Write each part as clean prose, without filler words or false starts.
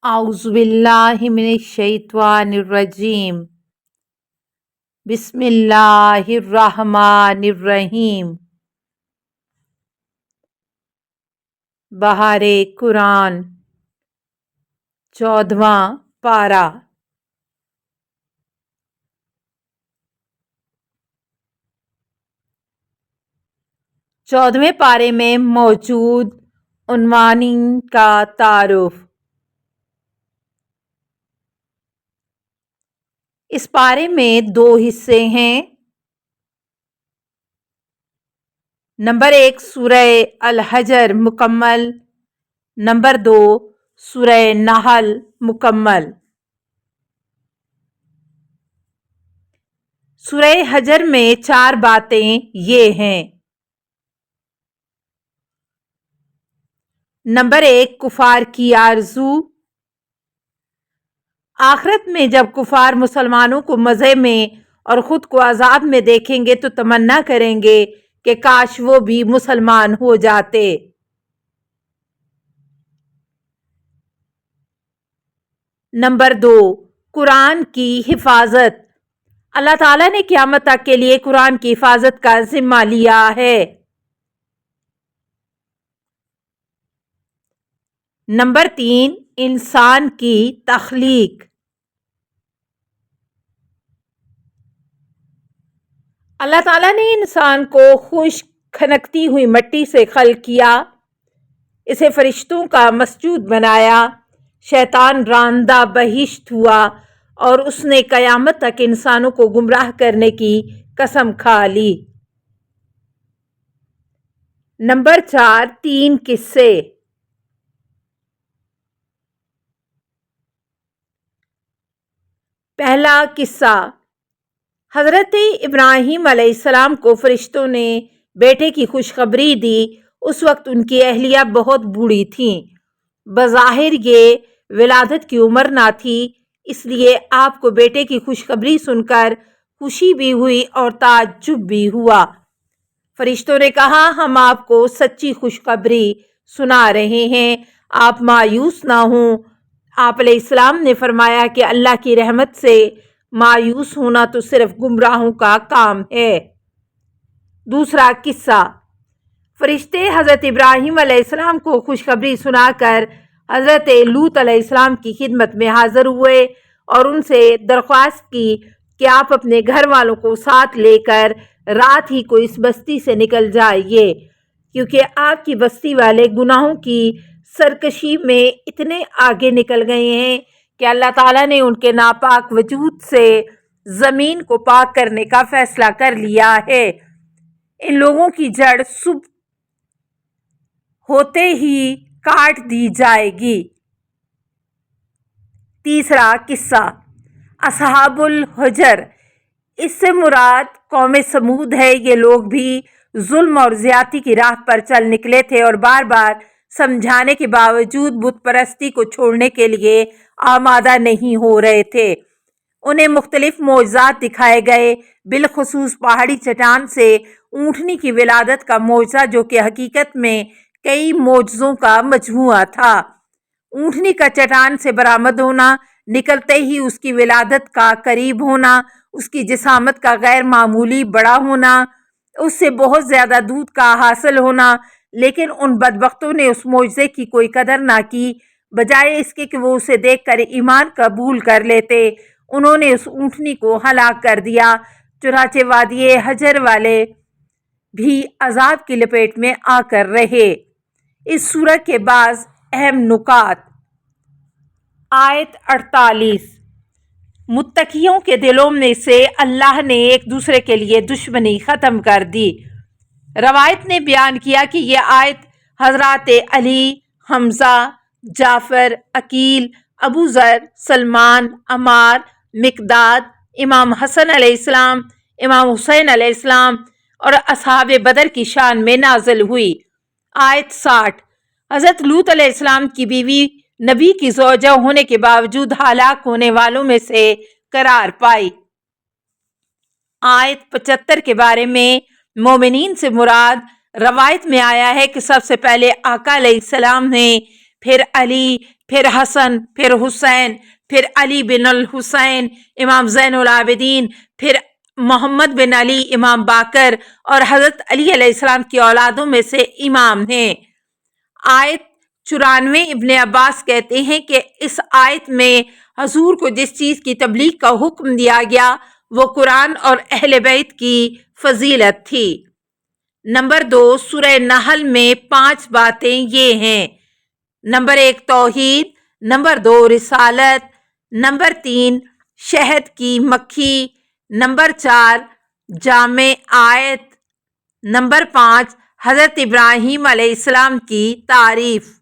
اعوذ باللہ من الشیطان الرجیم بسم اللہ الرحمن الرحیم بہار قرآن 14واں پارہ۔ 14ویں پارے میں موجود عنوانین کا تعارف۔ اس پارے میں 2 حصے ہیں۔ نمبر 1 سورہ الحجر مکمل، نمبر 2 سورہ نحل مکمل۔ سورہ حجر میں 4 باتیں یہ ہیں۔ نمبر 1 کفار کی آرزو۔ آخرت میں جب کفار مسلمانوں کو مزے میں اور خود کو عذاب میں دیکھیں گے تو تمنا کریں گے کہ کاش وہ بھی مسلمان ہو جاتے۔ نمبر 2 قرآن کی حفاظت۔ اللہ تعالیٰ نے قیامت تک کے لیے قرآن کی حفاظت کا ذمہ لیا ہے۔ نمبر 3 انسان کی تخلیق۔ اللہ تعالیٰ نے انسان کو خشک کھنکتی ہوئی مٹی سے خلق کیا، اسے فرشتوں کا مسجود بنایا، شیطان راندہ بہشت ہوا اور اس نے قیامت تک انسانوں کو گمراہ کرنے کی قسم کھا لی۔ نمبر 4 3 قصے۔ پہلا قصہ، حضرت ابراہیم علیہ السلام کو فرشتوں نے بیٹے کی خوشخبری دی۔ اس وقت ان کی اہلیہ بہت بوڑھی تھیں، بظاہر یہ ولادت کی عمر نہ تھی، اس لیے آپ کو بیٹے کی خوشخبری سن کر خوشی بھی ہوئی اور تعجب بھی ہوا۔ فرشتوں نے کہا ہم آپ کو سچی خوشخبری سنا رہے ہیں، آپ مایوس نہ ہوں۔ آپ علیہ السلام نے فرمایا کہ اللہ کی رحمت سے مایوس ہونا تو صرف گمراہوں کا کام ہے۔ دوسرا قصہ، فرشتے حضرت ابراہیم علیہ السلام کو خوشخبری سنا کر حضرت لوط علیہ السلام کی خدمت میں حاضر ہوئے اور ان سے درخواست کی کہ آپ اپنے گھر والوں کو ساتھ لے کر رات ہی کو اس بستی سے نکل جائیے، کیونکہ آپ کی بستی والے گناہوں کی سرکشی میں اتنے آگے نکل گئے ہیں کہ اللہ تعالیٰ نے ان کے ناپاک وجود سے زمین کو پاک کرنے کا فیصلہ کر لیا ہے۔ ان لوگوں کی جڑ صبح ہوتے ہی کاٹ دی جائے گی۔ تیسرا قصہ، اصحاب الحجر۔ اس سے مراد قوم سمود ہے۔ یہ لوگ بھی ظلم اور زیادتی کی راہ پر چل نکلے تھے اور بار بار سمجھانے کے باوجود بت پرستی کو چھوڑنے کے لیے آمادہ نہیں ہو رہے تھے۔ انہیں مختلف معجزات دکھائے گئے، بالخصوص پہاڑی چٹان سے اونٹنی کی ولادت کا معجزہ، جو کہ حقیقت میں کئی معجزوں کا مجموعہ تھا۔ اونٹنی کا چٹان سے برآمد ہونا، نکلتے ہی اس کی ولادت کا قریب ہونا، اس کی جسامت کا غیر معمولی بڑا ہونا، اس سے بہت زیادہ دودھ کا حاصل ہونا، لیکن ان بدبختوں نے اس معجزے کی کوئی قدر نہ کی، بجائے اس کے کہ وہ اسے دیکھ کر ایمان قبول کر لیتے، انہوں نے اس اونٹنی کو ہلاک کر دیا۔ چنانچہ وادی حجر والے بھی عذاب کی لپیٹ میں آ کر رہے۔ اس سورہ کے بعض اہم نکات۔ آیت 48، متقیوں کے دلوں میں سے اللہ نے ایک دوسرے کے لیے دشمنی ختم کر دی۔ روایت نے بیان کیا کہ یہ آیت حضرات علی، حمزہ، جعفر، عقیل، ابو ذر، سلمان، عمار، مقداد، امام حسن علیہ السلام، امام حسین علیہ السلام اور اصحاب بدر کی شان میں نازل ہوئی۔ آیت 60، حضرت لوط علیہ السلام کی بیوی نبی کی زوجہ ہونے کے باوجود ہلاک ہونے والوں میں سے قرار پائی۔ آیت 75 کے بارے میں مومنین سے مراد روایت میں آیا ہے کہ سب سے پہلے آقا علیہ السلام نے، फिर अली, फिर हसन, फिर हुसैन, फिर अली बिन अल हुसैन इमाम ज़ैनुल आबिदीन, फिर मोहम्मद बिन अली इमाम बाकर और हज़रत अली अलैहिस्सलाम की औलादों में से इमाम हैं। आयत 94 इब्ने अब्बास कहते हैं कि इस आयत में हजूर को जिस चीज़ की तबलीग का हुक्म दिया गया वो कुरान और अहले बैत की फजीलत थी। नंबर 2, सूरह नहल में 5 बातें ये हैं। नंबर 1 तौहीद, नंबर 2 रिसालत, नंबर 3 शहद की मक्खी, नंबर 4 जामे आयत, नंबर 5 हज़रत इब्राहीम अलैहिस्सलाम की तारीफ।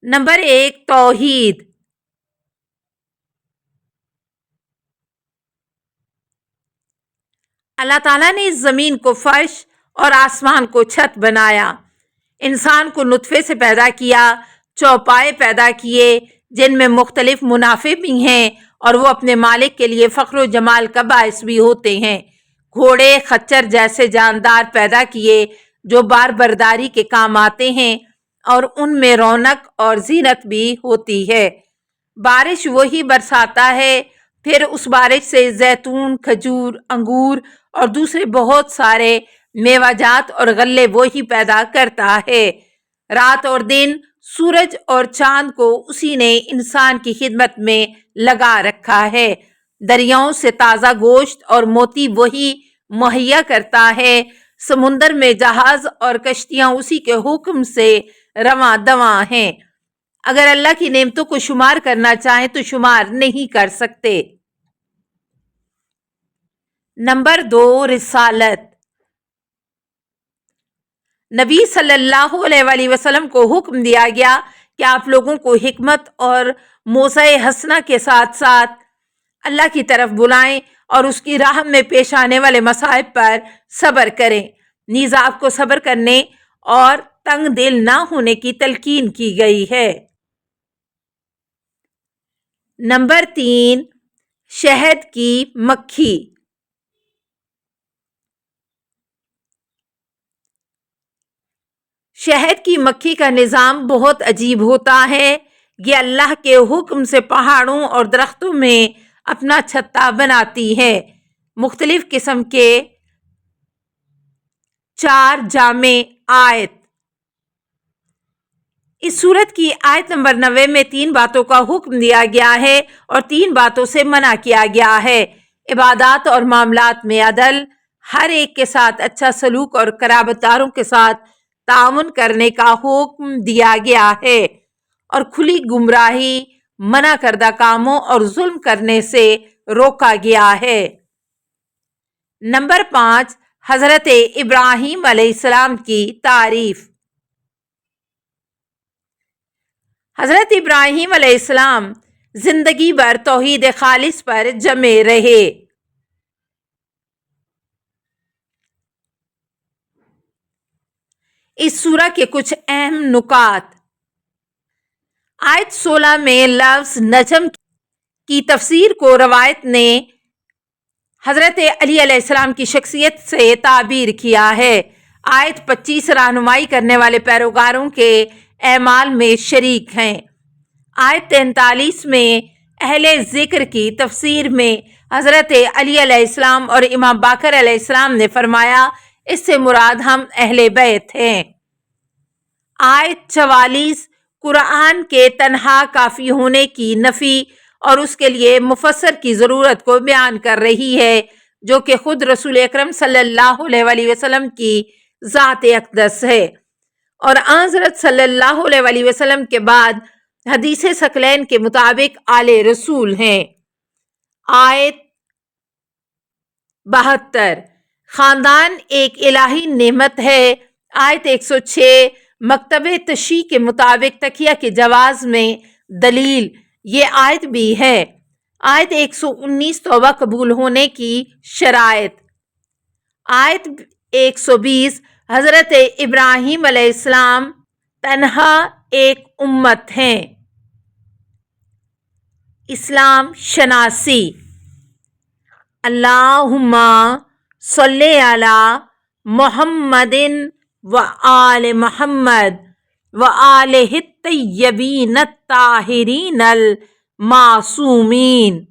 नंबर 1 तौहीद। अल्लाह ताला ने इस ज़मीन को फर्श और आसमान को छत बनाया, इंसान को नुतफ़े से पैदा किया, चौपाए पैदा किए जिनमें मुख्तलिफ मुनाफे भी हैं और वो अपने मालिक के लिए फ़ख्र व जमाल का बायस भी होते हैं। घोड़े, खच्चर जैसे जानदार पैदा किए जो बार बरदारी के काम आते हैं और उनमें रौनक और जीनत भी होती है। बारिश वही बरसाता है, फिर उस बारिश से जैतून, खजूर, अंगूर और दूसरे बहुत सारे मेवाजात और गल्ले वही पैदा करता है। रात और दिन, सूरज और चांद को उसी ने इंसान की खिदमत में लगा रखा है। दरियाओं से ताज़ा गोश्त और मोती वही मुहैया करता है। समुंदर में जहाज और कश्तियां उसी के हुक्म से रवां दवां हैं। अगर अल्लाह की नेमतों को शुमार करना चाहें तो शुमार नहीं कर सकते। नंबर 2 रिसालत। नबी सल्लल्लाहु अलैहि वसल्लम को हुक्म दिया गया कि आप लोगों को हिकमत और मौज़े हसना के साथ साथ अल्लाह की तरफ बुलाएं और उसकी राह में पेश आने वाले मसाइब पर सब्र करें। नीज़ आपको सब्र करने और तंग दिल ना होने की तलकीन की गई है। नंबर 3 शहद की मक्खी। शहद की मक्खी का निज़ाम बहुत अजीब होता है। ये अल्लाह के हुक्म से पहाड़ों और दरख्तों में अपना छत्ता बनाती है। मुख्तलिफ किस्म के 4 जामे आयत। इस सूरत की आयत नंबर 90 में 3 बातों का हुक्म दिया गया है और 3 बातों से मना किया गया है। इबादत और मामलात में अदल, हर एक के साथ अच्छा सलूक और कराबतदारों के साथ ताउन करने का हुक्म दिया गया है और खुली गुमराही, मना करदा कामों और जुल्म करने से रोका गया है। नंबर 5 हज़रत इब्राहीम अलैहिस्सलाम की तारीफ। हज़रत इब्राहीम अलैहिस्सलाम जिंदगी भर तौहीद खालिस पर जमे रहे। इस सूरा के कुछ अहम नुकात। आयत 16 में लफ्ज़ नजम की तफसीर को रवायत ने हज़रत अली अलैहिस्सलाम की शख्सियत से ताबीर किया है। आयत 25 रहनुमाई करने वाले पैरोकारों के एमाल में शरीक हैं। आयत 43 में अहले ज़िक्र की तफसीर में हज़रत अली अलैहिस्सलाम और इमाम बाकर अलैहिस्सलाम ने फरमाया, इससे मुराद हम अहले बैत हैं। आयत 44 कुरान के तन्हा काफ़ी होने की नफ़ी और उसके लिए मुफस्सर की ज़रूरत को बयान कर रही है, जो कि खुद रसूल अकरम सल्लल्लाहु अलैहि वसल्लम की ज़ात अक़दस है और हज़रत सल्लल्लाहु अलैहि वसल्लम के बाद हदीस सकलैन के मुताबिक आले रसूल हैं। आयत 72 ख़ानदान एक इलाही नेमत है। आयत 106 मकतब तशी के मुताबिक तकिया के जवाज़ में दलील ये आयत भी है। आयत 119 तौबा कबूल होने की शराइत। आयत 120 हज़रत इब्राहीम अलैहिस्सलाम तन्हा एक उम्मत हैं। इस्लाम शनासी। अल्लाहुम्मा सल्ले अला محمدin وآل محمد وآلہ الطیبین الطاہرین المعصومین.